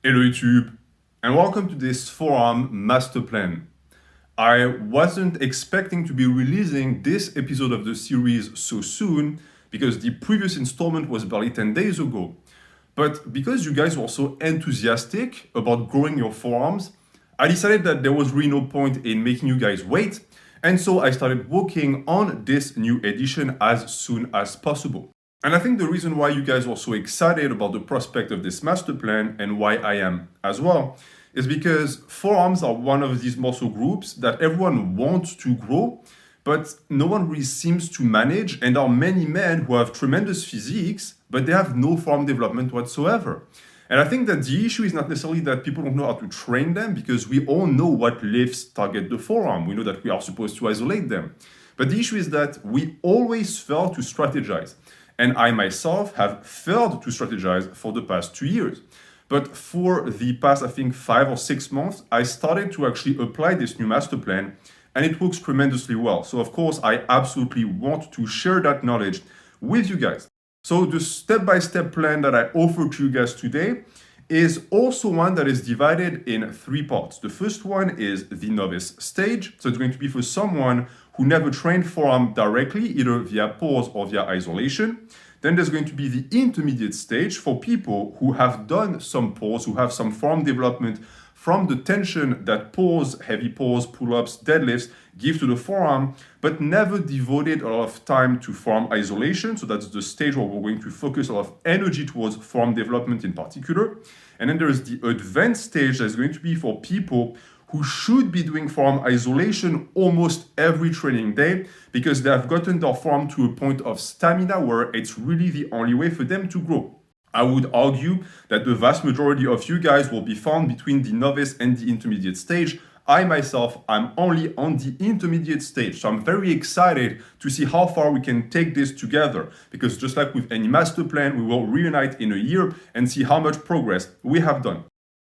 Hello YouTube, and welcome to this forearm master plan. I wasn't expecting to be releasing this episode of the series so soon because the previous installment was barely 10 days ago. But because you guys were so enthusiastic about growing your forearms, I decided that there was really no point in making you guys wait, and so I started working on this new edition as soon as possible. And I think the reason why you guys were so excited about the prospect of this master plan and why I am as well is because forearms are one of these muscle groups that everyone wants to grow, but no one really seems to manage. And there are many men who have tremendous physiques, but they have no forearm development whatsoever. And I think that the issue is not necessarily that people don't know how to train them, because we all know what lifts target the forearm. We know that we are supposed to isolate them. But the issue is that we always fail to strategize. And I myself have failed to strategize for the past 2 years. But for the past, I think, 5 or 6 months, I started to actually apply this new master plan, and it works tremendously well. So of course, I absolutely want to share that knowledge with you guys. So the step-by-step plan that I offer to you guys today is also one that is divided in 3 parts. The first one is the novice stage. So it's going to be for someone who never trained forearm directly, either via pause or via isolation. Then there's going to be the intermediate stage for people who have done some pause, who have some forearm development from the tension that pause, heavy pause, pull-ups, deadlifts give to the forearm, but never devoted a lot of time to forearm isolation. So that's the stage where we're going to focus a lot of energy towards forearm development in particular. And then there's the advanced stage that's going to be for people who should be doing forearm isolation almost every training day because they have gotten their forearm to a point of stamina where it's really the only way for them to grow. I would argue that the vast majority of you guys will be found between the novice and the intermediate stage. I myself, I'm only on the intermediate stage, so I'm very excited to see how far we can take this together, because just like with any master plan, we will reunite in a year and see how much progress we have done.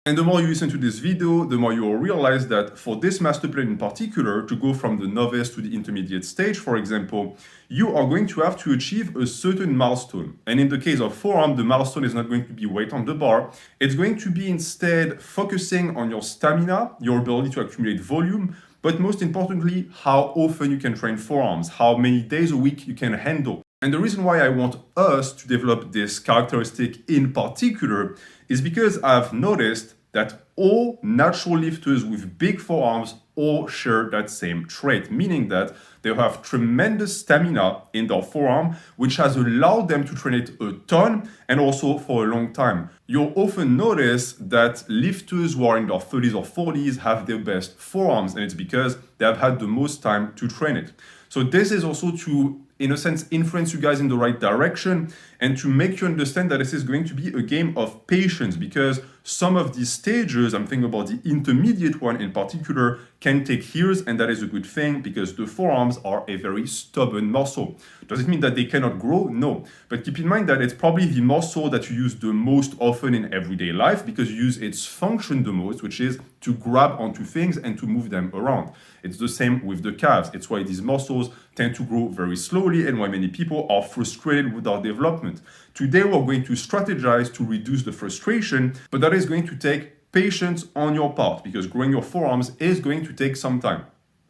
And the more you listen to this video, the more you will realize that for this master plan in particular, to go from the novice to the intermediate stage, for example, you are going to have to achieve a certain milestone. And in the case of forearm, the milestone is not going to be weight on the bar. It's going to be instead focusing on your stamina, your ability to accumulate volume, but most importantly, how often you can train forearms, how many days a week you can handle. And the reason why I want us to develop this characteristic in particular is because I've noticed that all natural lifters with big forearms all share that same trait, meaning that they have tremendous stamina in their forearm, which has allowed them to train it a ton and also for a long time. You'll often notice that lifters who are in their 30s or 40s have their best forearms, and it's because they have had the most time to train it. So this is also to, in a sense, influence you guys in the right direction and to make you understand that this is going to be a game of patience, because some of these stages, I'm thinking about the intermediate one in particular, can take years, and that is a good thing because the forearms are a very stubborn muscle. Does it mean that they cannot grow? No. But keep in mind that it's probably the muscle that you use the most often in everyday life because you use its function the most, which is to grab onto things and to move them around. It's the same with the calves. It's why these muscles tend to grow very slowly and why many people are frustrated with our development. Today, we're going to strategize to reduce the frustration, but that is going to take patience on your part because growing your forearms is going to take some time.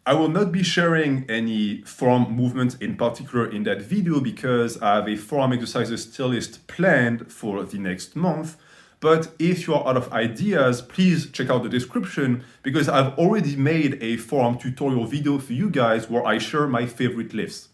I will not be sharing any forearm movements in particular in that video because I have a forearm exercises tier list planned for the next month. But if you are out of ideas, please check out the description because I've already made a forearm tutorial video for you guys where I share my favorite lifts.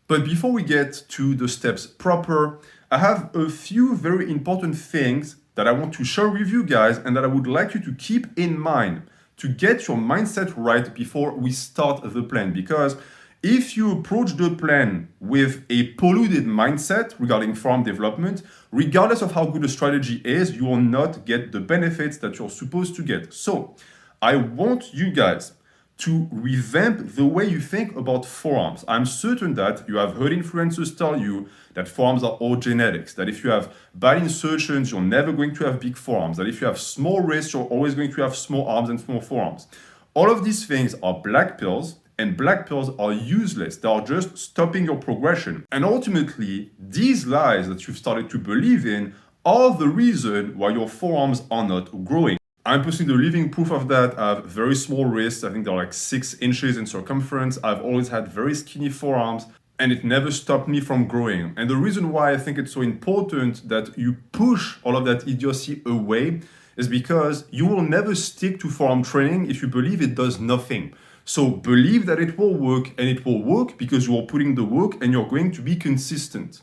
But before we get to the steps proper, I have a few very important things that I want to share with you guys and that I would like you to keep in mind to get your mindset right before we start the plan. Because if you approach the plan with a polluted mindset regarding forearm development, regardless of how good a strategy is, you will not get the benefits that you're supposed to get. So I want you guys to revamp the way you think about forearms. I'm certain that you have heard influencers tell you that forearms are all genetics, that if you have bad insertions, you're never going to have big forearms, that if you have small wrists, you're always going to have small arms and small forearms. All of these things are black pills, and black pills are useless. They are just stopping your progression. And ultimately, these lies that you've started to believe in are the reason why your forearms are not growing. I'm personally the living proof of that. I have very small wrists. I think they're like 6 inches in circumference. I've always had very skinny forearms, and it never stopped me from growing. And the reason why I think it's so important that you push all of that idiocy away is because you will never stick to forearm training if you believe it does nothing. So believe that it will work, and it will work because you are putting the work and you're going to be consistent.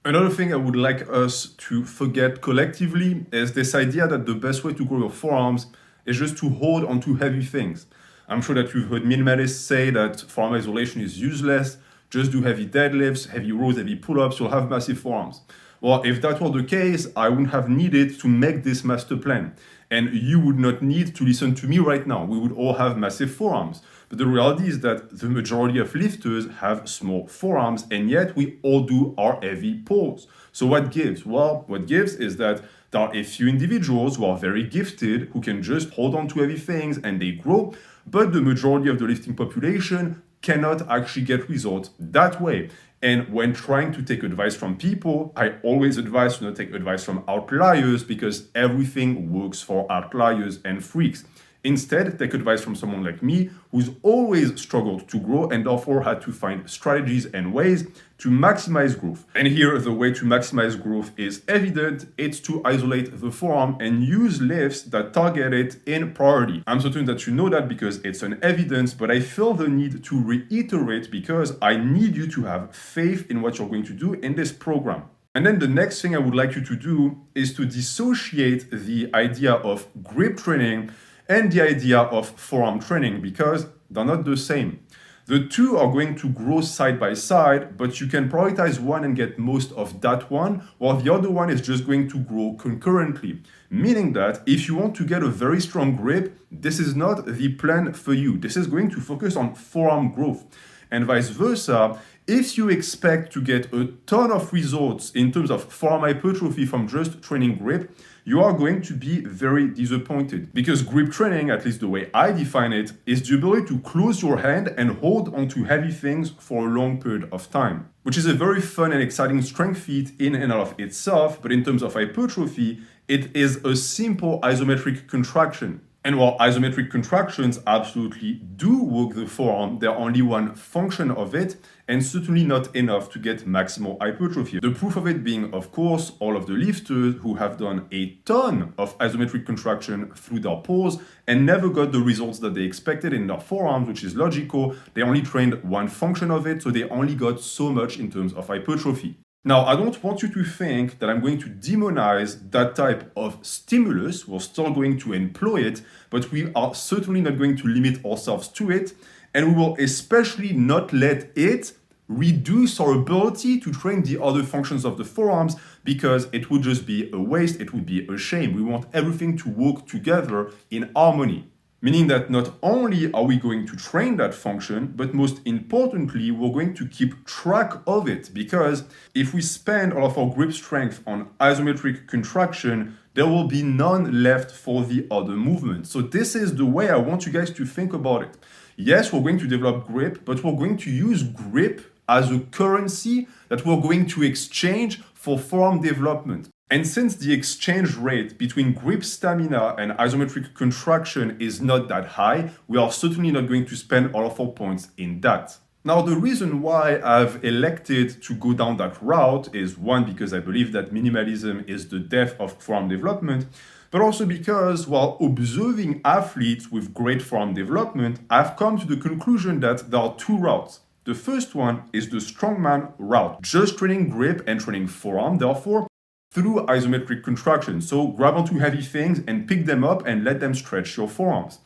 Another thing I would like us to forget collectively is this idea that the best way to grow your forearms is just to hold onto heavy things. I'm sure that you've heard minimalists say that forearm isolation is useless, just do heavy deadlifts, heavy rows, heavy pull-ups, you'll have massive forearms. Well, if that were the case, I wouldn't have needed to make this master plan. And you would not need to listen to me right now. We would all have massive forearms. But the reality is that the majority of lifters have small forearms, and yet we all do our heavy pulls. So what gives? Well, what gives is that there are a few individuals who are very gifted, who can just hold on to heavy things and they grow, but the majority of the lifting population cannot actually get results that way. And when trying to take advice from people, I always advise to not take advice from outliers because everything works for outliers and freaks. Instead, take advice from someone like me who's always struggled to grow and therefore had to find strategies and ways to maximize growth. And here, the way to maximize growth is evident. It's to isolate the forearm and use lifts that target it in priority. I'm certain that you know that because it's an evidence, but I feel the need to reiterate because I need you to have faith in what you're going to do in this program. And then the next thing I would like you to do is to dissociate the idea of grip training and the idea of forearm training because they're not the same. The two are going to grow side by side, but you can prioritize one and get most of that one, while the other one is just going to grow concurrently. Meaning that if you want to get a very strong grip, this is not the plan for you. This is going to focus on forearm growth. And vice versa, if you expect to get a ton of results in terms of forearm hypertrophy from just training grip, you are going to be very disappointed. Because grip training, at least the way I define it, is the ability to close your hand and hold onto heavy things for a long period of time. Which is a very fun and exciting strength feat in and of itself, but in terms of hypertrophy, it is a simple isometric contraction. And while isometric contractions absolutely do work the forearm, they're only one function of it, and certainly not enough to get maximal hypertrophy. The proof of it being, of course, all of the lifters who have done a ton of isometric contraction through their pulls and never got the results that they expected in their forearms, which is logical. They only trained one function of it, so they only got so much in terms of hypertrophy. Now, I don't want you to think that I'm going to demonize that type of stimulus. We're still going to employ it, but we are certainly not going to limit ourselves to it. And we will especially not let it reduce our ability to train the other functions of the forearms because it would just be a waste. It would be a shame. We want everything to work together in harmony. Meaning that not only are we going to train that function, but most importantly, we're going to keep track of it because if we spend all of our grip strength on isometric contraction, there will be none left for the other movements. So this is the way I want you guys to think about it. Yes, we're going to develop grip, but we're going to use grip as a currency that we're going to exchange for forearm development. And since the exchange rate between grip stamina and isometric contraction is not that high, we are certainly not going to spend all of our points in that. Now, the reason why I've elected to go down that route is one, because I believe that minimalism is the death of forearm development, but also because while observing athletes with great forearm development, I've come to the conclusion that there are two routes. The first one is the strongman route, just training grip and training forearm, therefore, through isometric contraction. So grab onto heavy things and pick them up and let them stretch your forearms.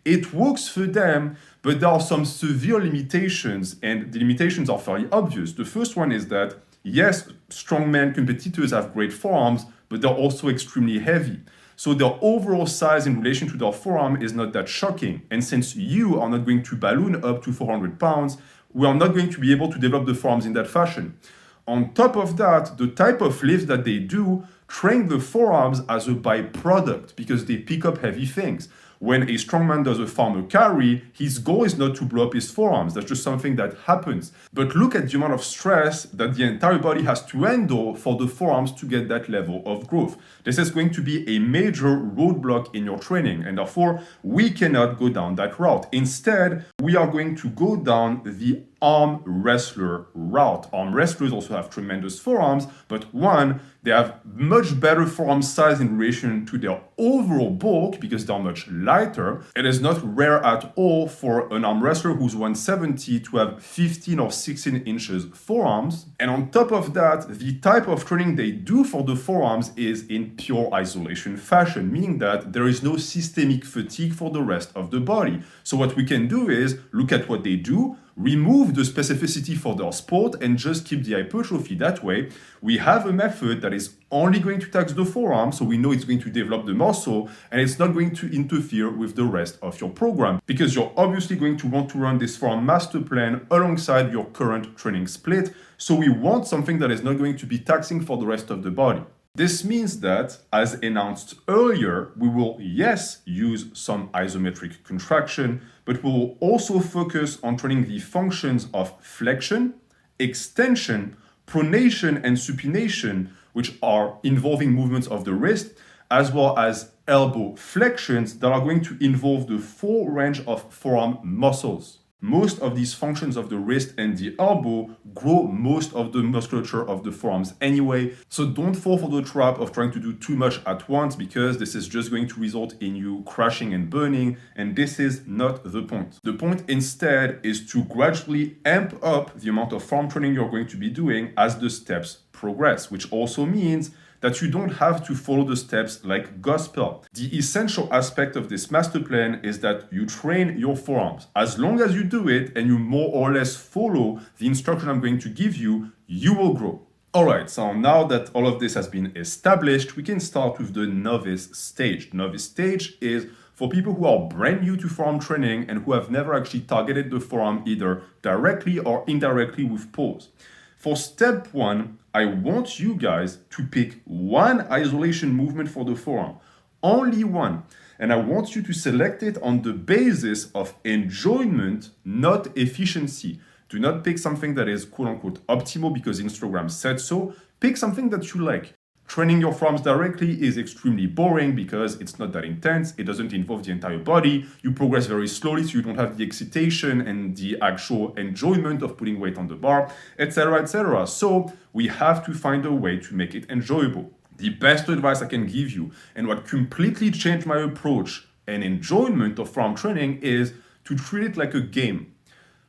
It works for them, but there are some severe limitations, and the limitations are fairly obvious. The first one is that, yes, strongman competitors have great forearms, but they're also extremely heavy. So their overall size in relation to their forearm is not that shocking. And since you are not going to balloon up to 400 pounds, we are not going to be able to develop the forearms in that fashion. On top of that, the type of lifts that they do train the forearms as a byproduct because they pick up heavy things. When a strongman does a farmer carry, his goal is not to blow up his forearms. That's just something that happens. But look at the amount of stress that the entire body has to handle for the forearms to get that level of growth. This is going to be a major roadblock in your training, and therefore we cannot go down that route. Instead, we are going to go down the arm wrestler route. Arm wrestlers also have tremendous forearms, but one, they have much better forearm size in relation to their overall bulk because they're much lighter. It is not rare at all for an arm wrestler who's 170 to have 15 or 16 inches forearms. And on top of that, the type of training they do for the forearms is in pure isolation fashion, meaning that there is no systemic fatigue for the rest of the body. So what we can do is look at what they do, remove the specificity for their sport, and just keep the hypertrophy. That way, we have a method that is only going to tax the forearm, so we know it's going to develop the muscle, and it's not going to interfere with the rest of your program, because you're obviously going to want to run this forearm master plan alongside your current training split. So we want something that is not going to be taxing for the rest of the body. This means that, as announced earlier, we will, yes, use some isometric contraction, but we will also focus on training the functions of flexion, extension, pronation, and supination, which are involving movements of the wrist, as well as elbow flexions that are going to involve the full range of forearm muscles. Most of these functions of the wrist and the elbow grow most of the musculature of the forearms anyway, so don't fall for the trap of trying to do too much at once, because this is just going to result in you crashing and burning, and this is not the point. The point instead is to gradually amp up the amount of forearm training you're going to be doing as the steps progress, which also means that you don't have to follow the steps like gospel. The essential aspect of this master plan is that you train your forearms. As long as you do it and you more or less follow the instruction I'm going to give you, you will grow. All right, so now that all of this has been established, we can start with the novice stage. The novice stage is for people who are brand new to forearm training and who have never actually targeted the forearm either directly or indirectly with pulls. For step 1, I want you guys to pick one isolation movement for the forearm, only one. And I want you to select it on the basis of enjoyment, not efficiency. Do not pick something that is quote unquote optimal because Instagram said so. Pick something that you like. Training your forearms directly is extremely boring because it's not that intense. It doesn't involve the entire body. You progress very slowly, so you don't have the excitation and the actual enjoyment of putting weight on the bar, etc., etc. So we have to find a way to make it enjoyable. The best advice I can give you, and what completely changed my approach and enjoyment of forearm training, is to treat it like a game.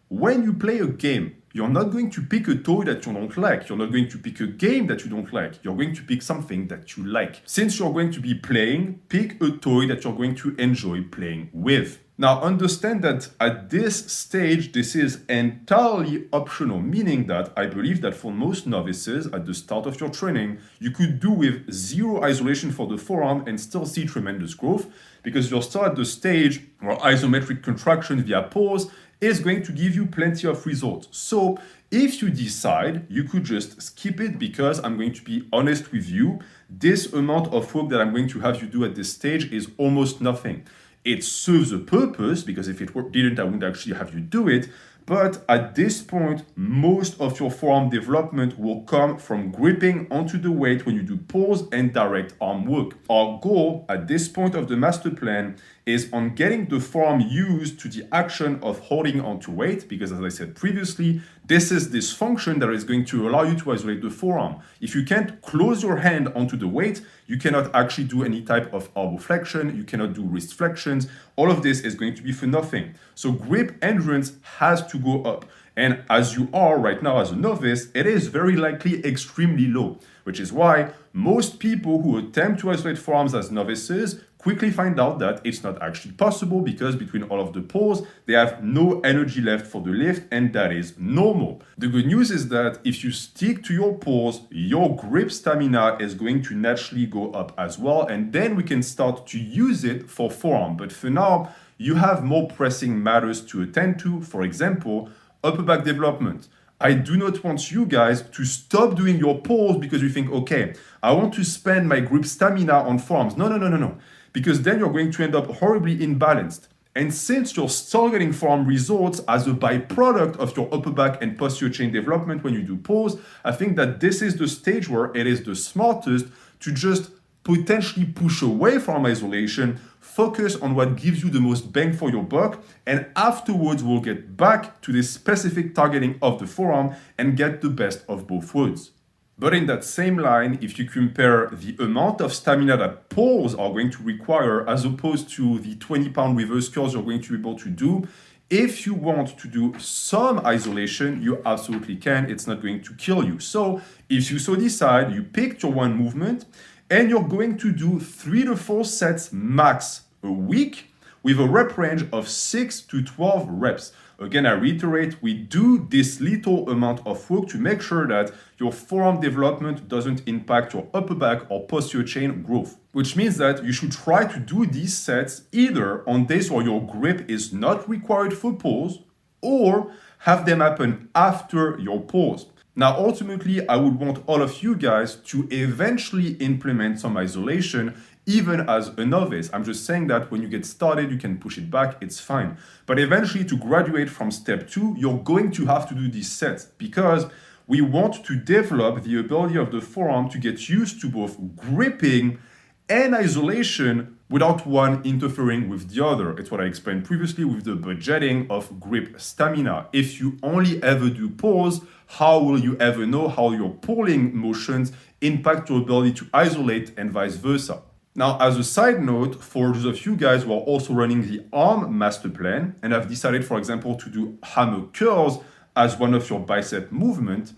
When you play a game, you're not going to pick a toy that you don't like. You're not going to pick a game that you don't like. You're going to pick something that you like. Since you're going to be playing, pick a toy that you're going to enjoy playing with. Now, understand that at this stage, this is entirely optional, meaning that I believe that for most novices at the start of your training, you could do with zero isolation for the forearm and still see tremendous growth, because you're still at the stage where isometric contraction via pause is going to give you plenty of results. So if you decide, you could just skip it, because I'm going to be honest with you, this amount of work that I'm going to have you do at this stage is almost nothing. It serves a purpose, because if it didn't, I wouldn't actually have you do it. But at this point, most of your forearm development will come from gripping onto the weight when you do pulls and direct arm work. Our goal at this point of the master plan is on getting the forearm used to the action of holding onto weight, because as I said previously, this is this function that is going to allow you to isolate the forearm. If you can't close your hand onto the weight, you cannot actually do any type of elbow flexion, you cannot do wrist flexions. All of this is going to be for nothing. So grip endurance has to go up. And as you are right now as a novice, it is very likely extremely low, which is why most people who attempt to isolate forearms as novices quickly find out that it's not actually possible, because between all of the pulls, they have no energy left for the lift, and that is normal. The good news is that if you stick to your pulls, your grip stamina is going to naturally go up as well, and then we can start to use it for forearm. But for now, you have more pressing matters to attend to. For example, upper back development. I do not want you guys to stop doing your pulls because you think, okay, I want to spend my grip stamina on forearms. No, no, no, no, no. Because then you're going to end up horribly imbalanced. And since you're still getting forearm results as a byproduct of your upper back and posterior chain development when you do pulls, I think that this is the stage where it is the smartest to just potentially push away from isolation, focus on what gives you the most bang for your buck, and afterwards we'll get back to this specific targeting of the forearm and get the best of both worlds. But in that same line, if you compare the amount of stamina that pulls are going to require as opposed to the 20-pound reverse curls you're going to be able to do, if you want to do some isolation, you absolutely can. It's not going to kill you. So if you so decide, you picked your one movement and you're going to do 3 to 4 sets max a week with a rep range of 6 to 12 reps. Again, I reiterate, we do this little amount of work to make sure that your forearm development doesn't impact your upper back or posterior chain growth, which means that you should try to do these sets either on days where your grip is not required for pulls or have them happen after your pulls. Now, ultimately, I would want all of you guys to eventually implement some isolation even as a novice. I'm just saying that when you get started, you can push it back, it's fine. But eventually, to graduate from step 2, you're going to have to do these sets because we want to develop the ability of the forearm to get used to both gripping and isolation without one interfering with the other. It's what I explained previously with the budgeting of grip stamina. If you only ever do pulls, how will you ever know how your pulling motions impact your ability to isolate and vice versa? Now, as a side note, for those of you guys who are also running the arm master plan and have decided, for example, to do hammer curls as one of your bicep movement,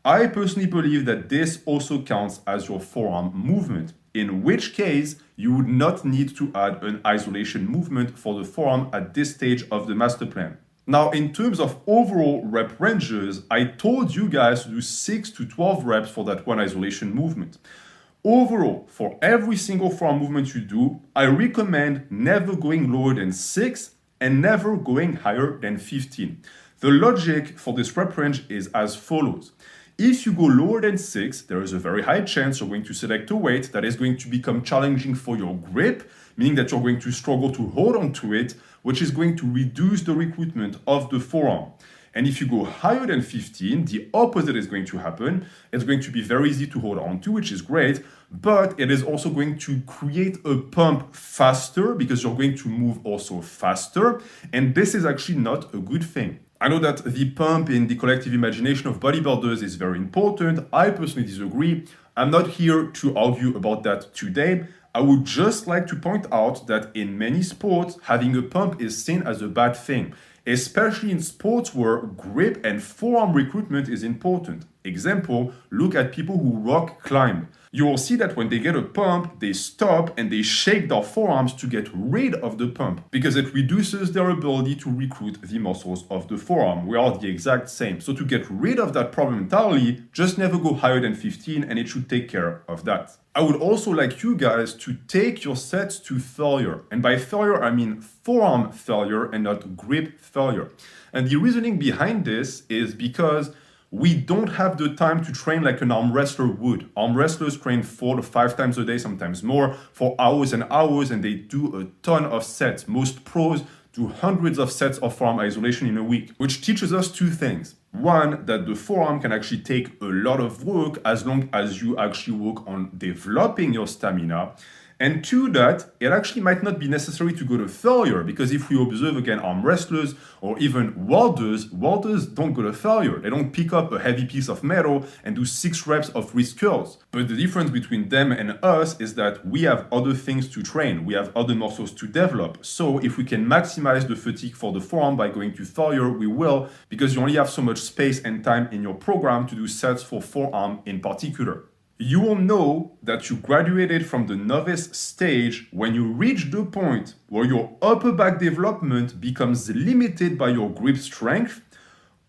I personally believe that this also counts as your forearm movement, in which case you would not need to add an isolation movement for the forearm at this stage of the master plan. Now, in terms of overall rep ranges, I told you guys to do 6 to 12 reps for that one isolation movement. Overall, for every single forearm movement you do, I recommend never going lower than 6 and never going higher than 15. The logic for this rep range is as follows. If you go lower than 6, there is a very high chance you're going to select a weight that is going to become challenging for your grip, meaning that you're going to struggle to hold on to it, which is going to reduce the recruitment of the forearm. And if you go higher than 15, the opposite is going to happen. It's going to be very easy to hold on to, which is great, but it is also going to create a pump faster because you're going to move also faster. And this is actually not a good thing. I know that the pump in the collective imagination of bodybuilders is very important. I personally disagree. I'm not here to argue about that today. I would just like to point out that in many sports, having a pump is seen as a bad thing, especially in sports where grip and forearm recruitment is important. Example, look at people who rock climb. You will see that when they get a pump, they stop and they shake their forearms to get rid of the pump because it reduces their ability to recruit the muscles of the forearm. We are the exact same. So to get rid of that problem entirely, just never go higher than 15 and it should take care of that. I would also like you guys to take your sets to failure. And by failure, I mean forearm failure and not grip failure. And the reasoning behind this is because we don't have the time to train like an arm wrestler would. Arm wrestlers train 4 to 5 times a day, sometimes more, for hours and hours, and they do a ton of sets. Most pros do hundreds of sets of forearm isolation in a week, which teaches us 2 things. One, that the forearm can actually take a lot of work as long as you actually work on developing your stamina. And 2, that it actually might not be necessary to go to failure because if we observe again arm wrestlers or even welders don't go to failure. They don't pick up a heavy piece of metal and do 6 reps of wrist curls. But the difference between them and us is that we have other things to train. We have other muscles to develop. So if we can maximize the fatigue for the forearm by going to failure, we will, because you only have so much space and time in your program to do sets for forearm in particular. You will know that you graduated from the novice stage when you reach the point where your upper back development becomes limited by your grip strength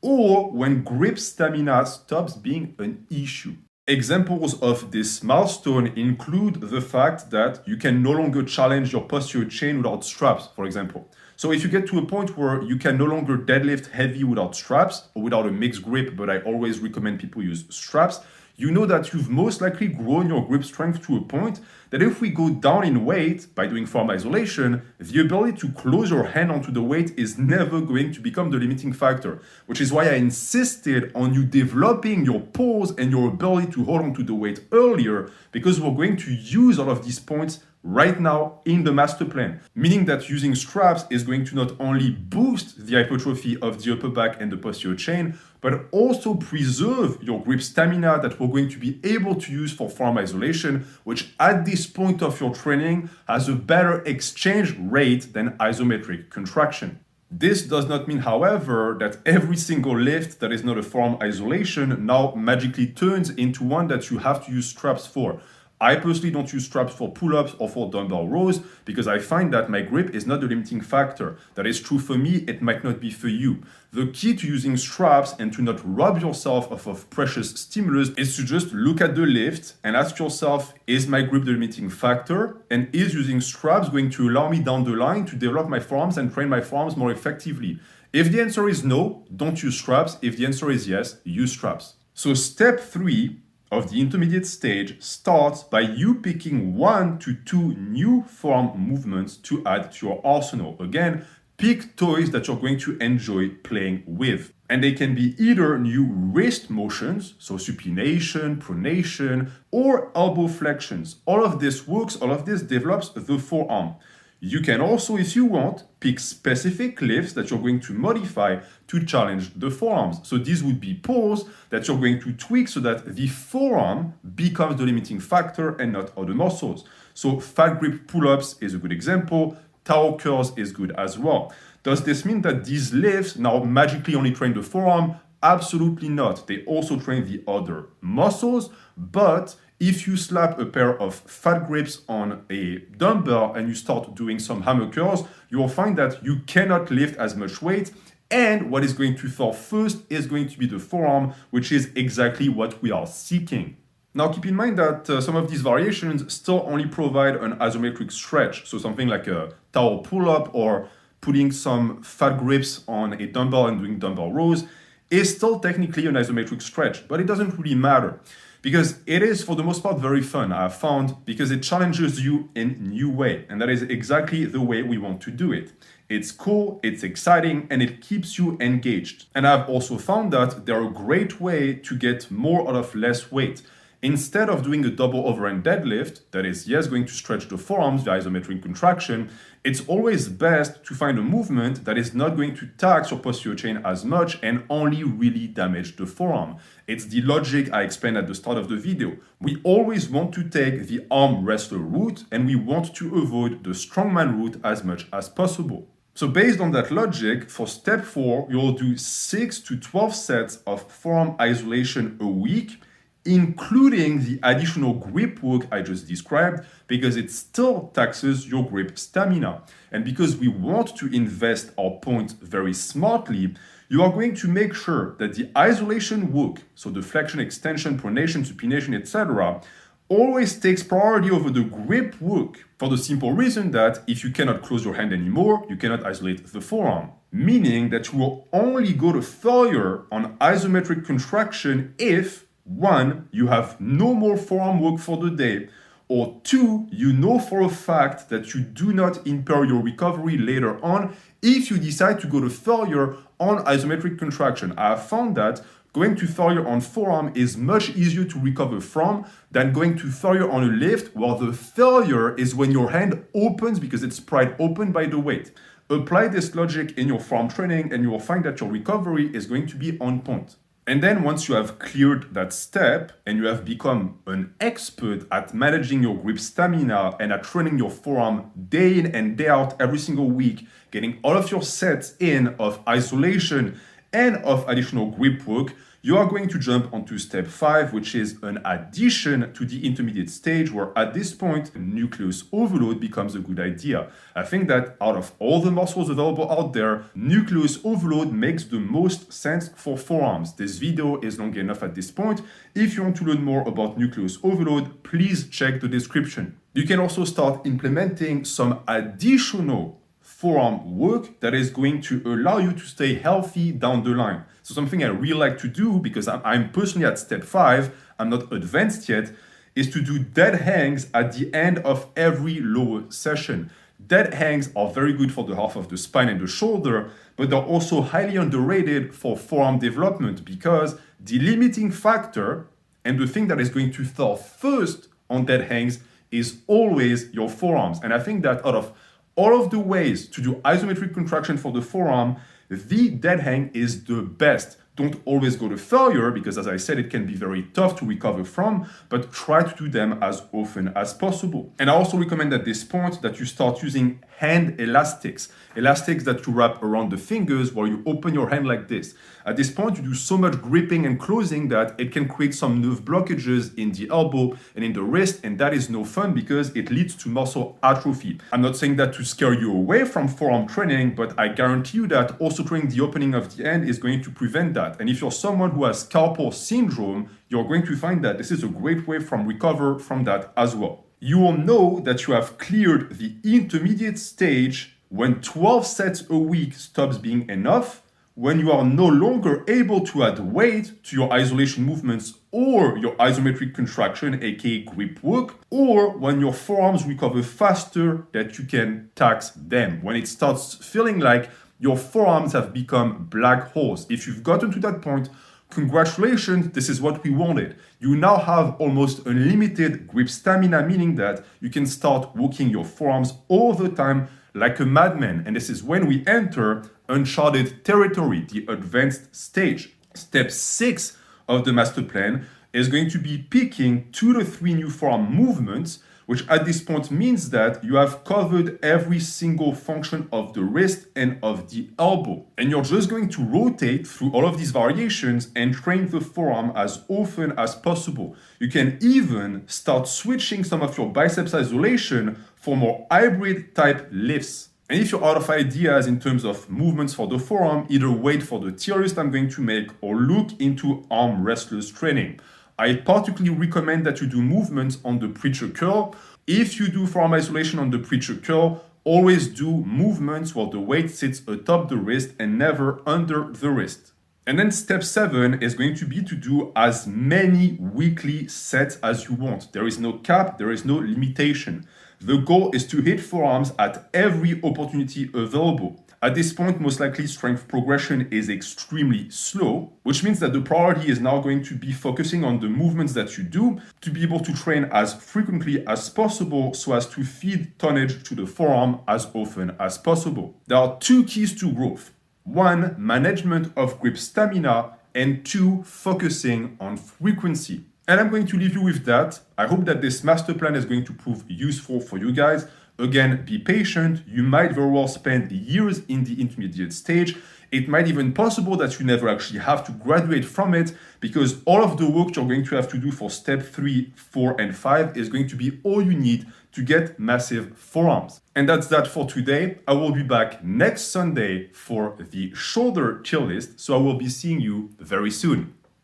or when grip stamina stops being an issue. Examples of this milestone include the fact that you can no longer challenge your posterior chain without straps, for example. So if you get to a point where you can no longer deadlift heavy without straps or without a mixed grip, but I always recommend people use straps, you know that you've most likely grown your grip strength to a point that if we go down in weight by doing forearm isolation, the ability to close your hand onto the weight is never going to become the limiting factor, which is why I insisted on you developing your pulls and your ability to hold onto the weight earlier, because we're going to use all of these points right now in the master plan, meaning that using straps is going to not only boost the hypertrophy of the upper back and the posterior chain, but also preserve your grip stamina that we're going to be able to use for forearm isolation, which at this point of your training has a better exchange rate than isometric contraction. This does not mean, however, that every single lift that is not a forearm isolation now magically turns into one that you have to use straps for. I personally don't use straps for pull-ups or for dumbbell rows because I find that my grip is not the limiting factor. That is true for me, it might not be for you. The key to using straps and to not rob yourself of precious stimulus is to just look at the lift and ask yourself, is my grip the limiting factor? And is using straps going to allow me down the line to develop my forearms and train my forearms more effectively? If the answer is no, don't use straps. If the answer is yes, use straps. So step 3 of the intermediate stage starts by you picking 1 to 2 new forearm movements to add to your arsenal. Again, pick toys that you're going to enjoy playing with. And they can be either new wrist motions, so supination, pronation, or elbow flexions. All of this works, all of this develops the forearm. You can also, if you want, pick specific lifts that you're going to modify to challenge the forearms. So these would be pulls that you're going to tweak so that the forearm becomes the limiting factor and not other muscles. So fat grip pull-ups is a good example. Tower curls is good as well. Does this mean that these lifts now magically only train the forearm? Absolutely not. They also train the other muscles, but if you slap a pair of fat grips on a dumbbell and you start doing some hammer curls, you will find that you cannot lift as much weight. And what is going to fall first is going to be the forearm, which is exactly what we are seeking. Now, keep in mind that some of these variations still only provide an isometric stretch. So something like a tower pull-up or putting some fat grips on a dumbbell and doing dumbbell rows is still technically an isometric stretch, but it doesn't really matter. Because it is, for the most part, very fun, I've found, because it challenges you in a new way. And that is exactly the way we want to do it. It's cool, it's exciting, and it keeps you engaged. And I've also found that they're a great way to get more out of less weight. Instead of doing a double overhand deadlift, that is, yes, going to stretch the forearms via isometric contraction, it's always best to find a movement that is not going to tax your posterior chain as much and only really damage the forearm. It's the logic I explained at the start of the video. We always want to take the arm wrestler route and we want to avoid the strongman route as much as possible. So based on that logic, for step 4, you'll do 6 to 12 sets of forearm isolation a week, including the additional grip work I just described, because it still taxes your grip stamina. And because we want to invest our points very smartly, you are going to make sure that the isolation work, so the flexion, extension, pronation, supination, etc., always takes priority over the grip work, for the simple reason that if you cannot close your hand anymore, you cannot isolate the forearm. Meaning that you will only go to failure on isometric contraction if 1, you have no more forearm work for the day, or 2, you know for a fact that you do not impair your recovery later on if you decide to go to failure on isometric contraction. I have found that going to failure on forearm is much easier to recover from than going to failure on a lift, where the failure is when your hand opens because it's pried open by the weight. Apply this logic in your forearm training and you will find that your recovery is going to be on point. And then once you have cleared that step and you have become an expert at managing your grip stamina and at training your forearm day in and day out every single week, getting all of your sets in of isolation and of additional grip work, you are going to jump onto step 5, which is an addition to the intermediate stage, where at this point, nucleus overload becomes a good idea. I think that out of all the muscles available out there, nucleus overload makes the most sense for forearms. This video is long enough at this point. If you want to learn more about nucleus overload, please check the description. You can also start implementing some additional forearm work that is going to allow you to stay healthy down the line. So something I really like to do, because I'm personally at step 5, I'm not advanced yet, is to do dead hangs at the end of every lower session. Dead hangs are very good for the half of the spine and the shoulder, but they're also highly underrated for forearm development, because the limiting factor and the thing that is going to fall first on dead hangs is always your forearms. And I think that out of all of the ways to do isometric contraction for the forearm, the dead hang is the best. Don't always go to failure, because as I said, it can be very tough to recover from, but try to do them as often as possible. And I also recommend at this point that you start using hand elastics that you wrap around the fingers while you open your hand like this. At this point, you do so much gripping and closing that it can create some nerve blockages in the elbow and in the wrist, and that is no fun because it leads to muscle atrophy. I'm not saying that to scare you away from forearm training, but I guarantee you that also training the opening of the hand is going to prevent that. And if you're someone who has carpal syndrome, you're going to find that this is a great way from recover from that as well. You will know that you have cleared the intermediate stage when 12 sets a week stops being enough, when you are no longer able to add weight to your isolation movements or your isometric contraction, aka grip work, or when your forearms recover faster that you can tax them, when it starts feeling like your forearms have become black holes. If you've gotten to that point, congratulations, this is what we wanted. You now have almost unlimited grip stamina, meaning that you can start working your forearms all the time like a madman. And this is when we enter uncharted territory, the advanced stage. Step 6 of the master plan is going to be picking 2 to 3 new forearm movements, which at this point means that you have covered every single function of the wrist and of the elbow. And you're just going to rotate through all of these variations and train the forearm as often as possible. You can even start switching some of your biceps isolation for more hybrid type lifts. And if you're out of ideas in terms of movements for the forearm, either wait for the tier list I'm going to make or look into arm wrestlers training. I particularly recommend that you do movements on the preacher curl. If you do forearm isolation on the preacher curl, always do movements while the weight sits atop the wrist and never under the wrist. And then step 7 is going to be to do as many weekly sets as you want. There is no cap, there is no limitation. The goal is to hit forearms at every opportunity available. At this point, most likely strength progression is extremely slow, which means that the priority is now going to be focusing on the movements that you do to be able to train as frequently as possible so as to feed tonnage to the forearm as often as possible. There are 2 keys to growth. 1, management of grip stamina, and 2, focusing on frequency. And I'm going to leave you with that. I hope that this master plan is going to prove useful for you guys. Again, be patient. You might very well spend years in the intermediate stage. It might even be possible that you never actually have to graduate from it, because all of the work you're going to have to do for step 3, 4, and 5 is going to be all you need to get massive forearms. And that's that for today. I will be back next Sunday for the shoulder tier list, so I will be seeing you very soon.